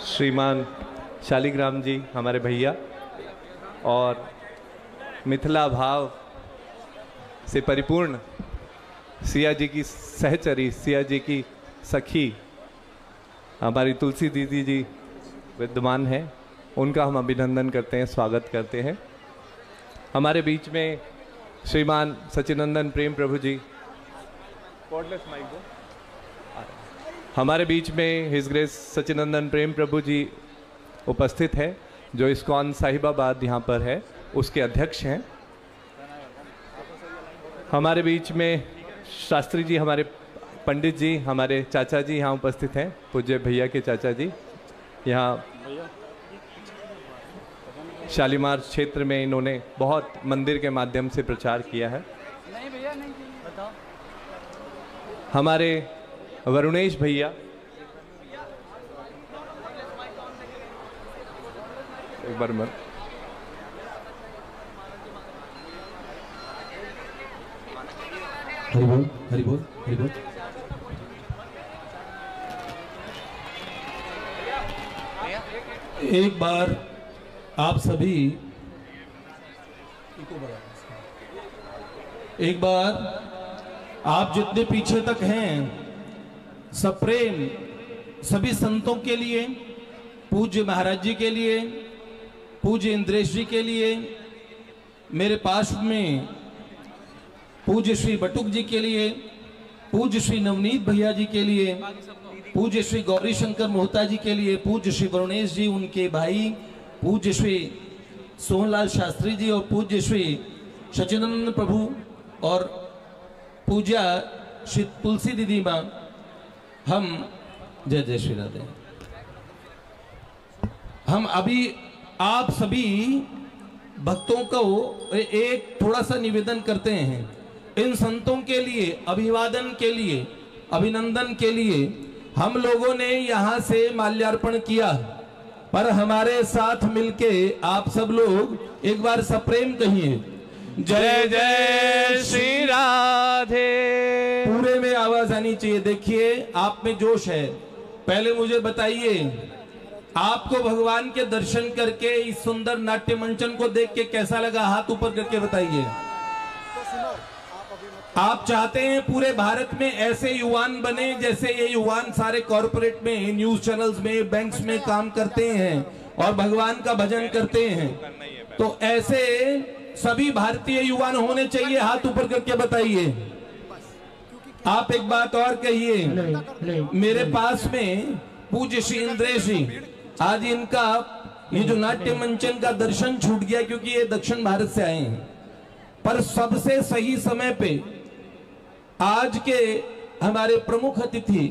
श्रीमान शालिग्राम जी हमारे भैया और मिथिला भाव से परिपूर्ण सिया जी की सहचरी, सिया जी की सखी हमारी तुलसी दीदी जी विद्यमान हैं, उनका हम अभिनंदन करते हैं, स्वागत करते हैं। हमारे बीच में श्रीमान सचिनंदन प्रेम प्रभु जी, हमारे बीच में हिज ग्रेस सचिनंदन प्रेम प्रभु जी उपस्थित है, जो इस्कॉन साहिबाबाद यहाँ पर है, उसके अध्यक्ष हैं। हमारे बीच में शास्त्री जी, हमारे पंडित जी, हमारे चाचा जी यहाँ उपस्थित हैं, पूज्य भैया के चाचा जी। यहाँ शालीमार क्षेत्र में इन्होंने बहुत मंदिर के माध्यम से प्रचार किया है। नहीं भैया नहीं, बताओ। हमारे वरुणेश भैया, एक बार मत हरि बोल, हरि बोल, हरि बोल। एक बार आप सभी एक बार आप जितने पीछे तक हैं, सप्रेम सभी संतों के लिए, पूज्य महाराज जी के लिए, पूज्य इंद्रेश जी के लिए, मेरे पास में पूज्य श्री बटुक जी के लिए, पूज्य श्री नवनीत भैया जी के लिए, पूज्य श्री गौरी शंकर मोहता जी के लिए, पूज्य श्री वरुणेश जी, उनके भाई पूज्य श्री सोहनलाल शास्त्री जी और पूज्य श्री सचिनंदन प्रभु और पूज्या श्री तुलसी दीदी माँ, हम जय जय श्री राधे। हम अभी आप सभी भक्तों को एक थोड़ा सा निवेदन करते हैं, इन संतों के लिए, अभिवादन के लिए, अभिनंदन के लिए हम लोगों ने यहाँ से माल्यार्पण किया, पर हमारे साथ मिलके आप सब लोग एक बार सप्रेम कहिए, जय जय श्री राधे। पूरे में आवाज आनी चाहिए। देखिए आप में जोश है। पहले मुझे बताइए, आपको भगवान के दर्शन करके इस सुंदर नाट्य मंचन को देख के कैसा लगा? हाथ ऊपर करके बताइए। आप चाहते हैं पूरे भारत में ऐसे युवान बने जैसे ये युवान सारे कॉर्पोरेट में, न्यूज चैनल्स में, बैंक्स में काम करते हैं और भगवान का भजन करते हैं, तो ऐसे सभी भारतीय युवान होने चाहिए। हाथ ऊपर करके बताइए। आप एक बात और कहिए, मेरे पास में पूज्य श्री इंद्रेश जी, आज इनका ये जो नाट्य मंचन का दर्शन छूट गया क्योंकि ये दक्षिण भारत से आए हैं, पर सबसे सही समय पे आज के हमारे प्रमुख अतिथि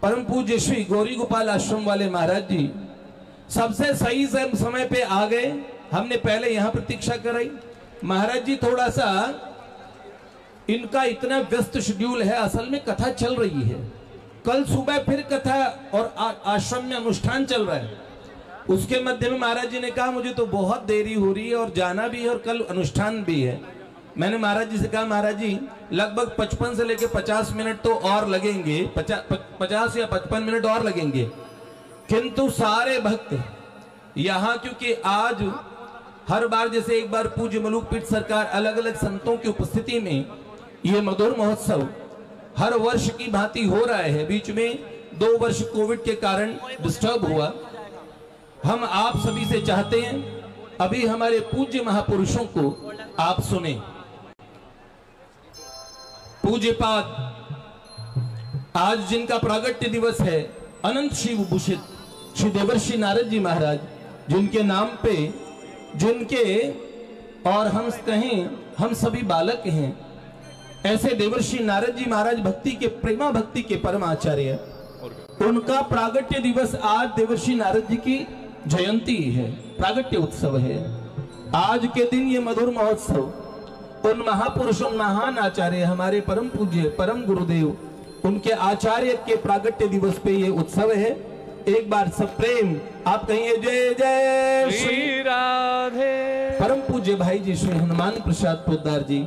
परम पूज्य श्री गौरी गोपाल आश्रम वाले महाराज जी सबसे सही समय पे आ गए। हमने पहले यहां प्रतीक्षा कराई। महाराज जी थोड़ा सा, इनका इतना व्यस्त शेड्यूल है, असल में कथा चल रही है, कल सुबह फिर कथा और आश्रम में अनुष्ठान चल रहा है, उसके मध्य में महाराज जी ने कहा मुझे तो बहुत देरी हो रही है और जाना भी है और कल अनुष्ठान भी है। मैंने महाराज जी से कहा महाराज जी लगभग 55 से लेकर 50 मिनट तो और लगेंगे, 50 या 55 मिनट और लगेंगे, किंतु सारे भक्त यहाँ, क्योंकि आज हर बार जैसे एक बार पूज्य मलूक पीठ सरकार अलग अलग संतों की उपस्थिति में ये मधुर महोत्सव हर वर्ष की भांति हो रहा है, बीच में 2 वर्ष कोविड के कारण डिस्टर्ब हुआ। हम आप सभी से चाहते हैं अभी हमारे पूज्य महापुरुषों को आप सुने। पूज्य पाद आज जिनका प्रागट्य दिवस है, अनंत शिव भूषित श्री देवर्षि नारद जी महाराज, जिनके नाम पे, जिनके और हम कहें हम सभी बालक हैं, ऐसे देवर्षि नारद जी महाराज भक्ति के, प्रेमा भक्ति के परम आचार्य, उनका प्रागट्य दिवस आज देवर्षि नारद जी की जयंती है, प्रागट्य उत्सव है। आज के दिन ये मधुर महोत्सव उन महापुरुषों, महान आचार्य, हमारे परम पूज्य परम गुरुदेव, उनके आचार्य के प्रागट्य दिवस पे ये उत्सव है। एक बार सब प्रेम आप कहिए, जय जय श्री राधे। परम पूज्य भाई जी श्री हनुमान प्रसाद पोद्दार जी,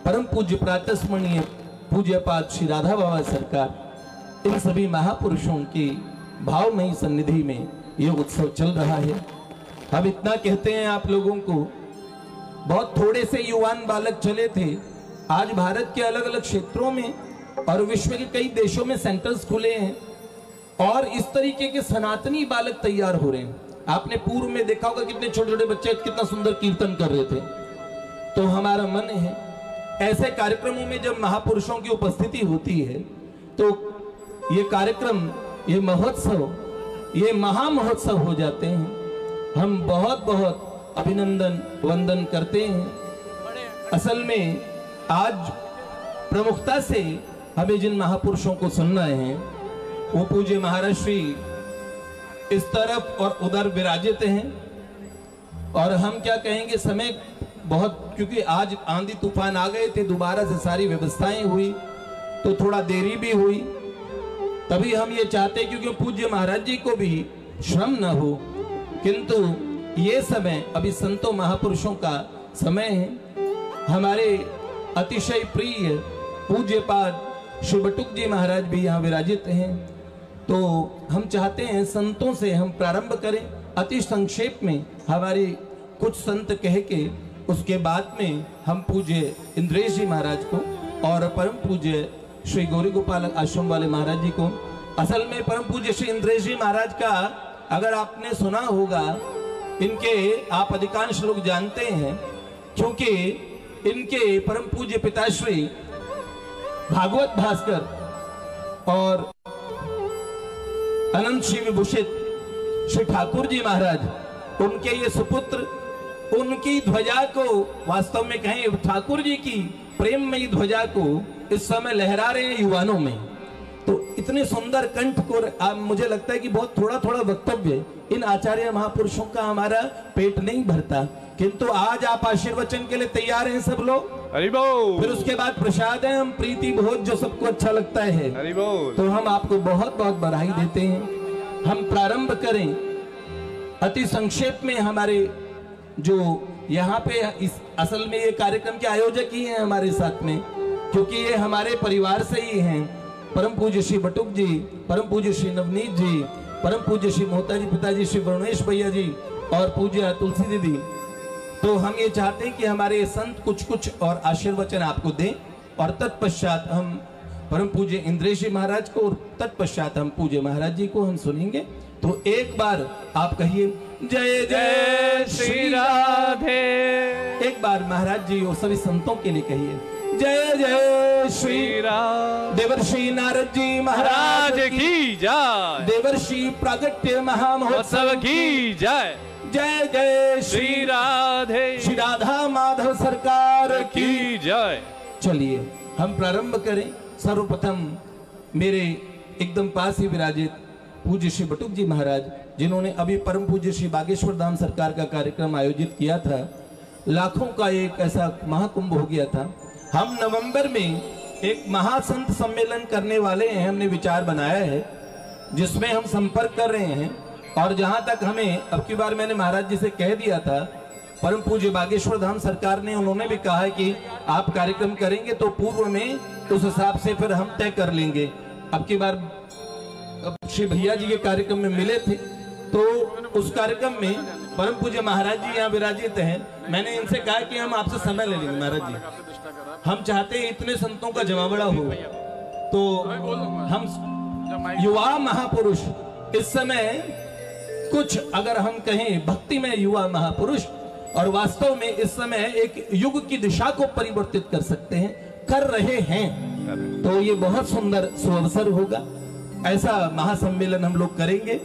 परम पूज्य प्रातस्मरणीय पूज्य पाद श्री राधा बाबा सरकार, इन सभी महापुरुषों की भावमयी सन्निधि में ये उत्सव चल रहा है। हम इतना कहते हैं आप लोगों को, बहुत थोड़े से युवान बालक चले थे, आज भारत के अलग अलग क्षेत्रों में और विश्व के कई देशों में सेंटर्स खुले हैं और इस तरीके के सनातनी बालक तैयार हो रहे हैं। आपने पूर्व में देखा होगा कितने छोटे छोटे बच्चे कितना सुंदर कीर्तन कर रहे थे। तो हमारा मन है ऐसे कार्यक्रमों में जब महापुरुषों की उपस्थिति होती है तो ये कार्यक्रम, ये महोत्सव, ये महामहोत्सव हो जाते हैं। हम बहुत बहुत अभिनंदन वंदन करते हैं। असल में आज प्रमुखता से हमें जिन महापुरुषों को सुनना है वो पूज्य महाराज श्री इस तरफ और उधर विराजित हैं। और हम क्या कहेंगे, समय बहुत, क्योंकि आज आंधी तूफान आ गए थे, दोबारा से सारी व्यवस्थाएं हुई तो थोड़ा देरी भी हुई। तभी हम ये चाहते हैं क्योंकि पूज्य महाराज जी को भी श्रम न हो, किंतु ये समय अभी संतों महापुरुषों का समय है। हमारे अतिशय प्रिय पूज्यपाद श्री बटुक जी महाराज भी यहाँ विराजित हैं। तो हम चाहते हैं संतों से हम प्रारंभ करें, अति संक्षेप में हमारे कुछ संत कह के उसके बाद में हम पूज्य इंद्रेश जी महाराज को और परम पूज्य श्री गौरी गोपाल आश्रम वाले महाराज जी को। असल में परम पूज्य श्री इंद्रेश जी महाराज का अगर आपने सुना होगा, इनके आप अधिकांश लोग जानते हैं क्योंकि इनके परम पूज्य पिताश्री भागवत भास्कर और अनंत श्री विभूषित श्री ठाकुर जी महाराज, उनके ये सुपुत्र, उनकी ध्वजा को वास्तव में कहें ठाकुर जी की प्रेममयी ध्वजा को इस समय लहरा रहे हैं युवानों में। तो इतने सुंदर कंठ को मुझे लगता है कि बहुत थोड़ा थोड़ा वक्तव्य इन आचार्य महापुरुषों का हमारा पेट नहीं भरता, किंतु आज आप आशीर्वचन के लिए तैयार हैं सब लोग। हरि बोल। फिर उसके बाद प्रसाद है, हम प्रीति भोज जो सबको अच्छा लगता है। हरि बोल। तो हम आपको बहुत बहुत बधाई देते हैं। हम प्रारंभ करें अति संक्षेप में। हमारे जो यहाँ पे इस असल में ये कार्यक्रम के आयोजक ही हैं हमारे साथ में, क्योंकि ये हमारे परिवार से ही हैं। परम पूज्य श्री बटुक जी, परम पूज्य श्री नवनीत जी, परम पूज्य श्री मोहता जी पिताजी श्री वरुणेश भैया जी और पूज्य तुलसी दीदी। तो हम ये चाहते हैं कि हमारे संत कुछ कुछ और आशीर्वचन आपको दें और तत्पश्चात हम परम पूज्य इंद्रेश जी महाराज को और तत्पश्चात हम पूज्य महाराज जी को हम सुनेंगे। तो एक बार आप कहिए जय जय श्री राधे। एक बार महाराज जी और सभी संतों के लिए कहिए जय जय श्री राधे। देवर्षि नारद जी महाराज की जय। देवर्षि प्रागट्य महामहोत्सव की जय। जय जय श्री राधे। श्री राधा माधव सरकार की जय। चलिए हम प्रारंभ करें। सर्वप्रथम मेरे एकदम पास ही विराजित पूज्य श्री बटुक जी महाराज, जिन्होंने अभी परम पूज्य श्री बागेश्वर धाम सरकार का कार्यक्रम आयोजित किया था। लाखों का एक ऐसा महाकुंभ हो गया था। हम नवंबर में एक महासंत सम्मेलन करने वाले हैं, हमने विचार बनाया है, जिसमें हम संपर्क कर रहे हैं। और जहां तक हमें अब की बार मैंने महाराज जी से कह दिया था, परम पूज्य बागेश्वर धाम सरकार ने, उन्होंने भी कहा है कि आप कार्यक्रम करेंगे तो पूर्व में उस हिसाब से फिर हम तय कर लेंगे। अब की बार श्री भैया जी के कार्यक्रम में मिले थे तो उस कार्यक्रम में परम पूज्य महाराज जी यहाँ विराजित हैं। मैंने इनसे कहा कि हम आपसे समय ले लेंगे महाराज जी, हम चाहते हैं इतने संतों का जमावड़ा हो। तो हम युवा महापुरुष इस समय कुछ अगर हम कहें भक्ति में युवा महापुरुष, और वास्तव में इस समय एक युग की दिशा को परिवर्तित कर सकते हैं, कर रहे हैं। तो ये बहुत सुंदर सुअवसर होगा। ऐसा महासम्मेलन हम लोग करेंगे।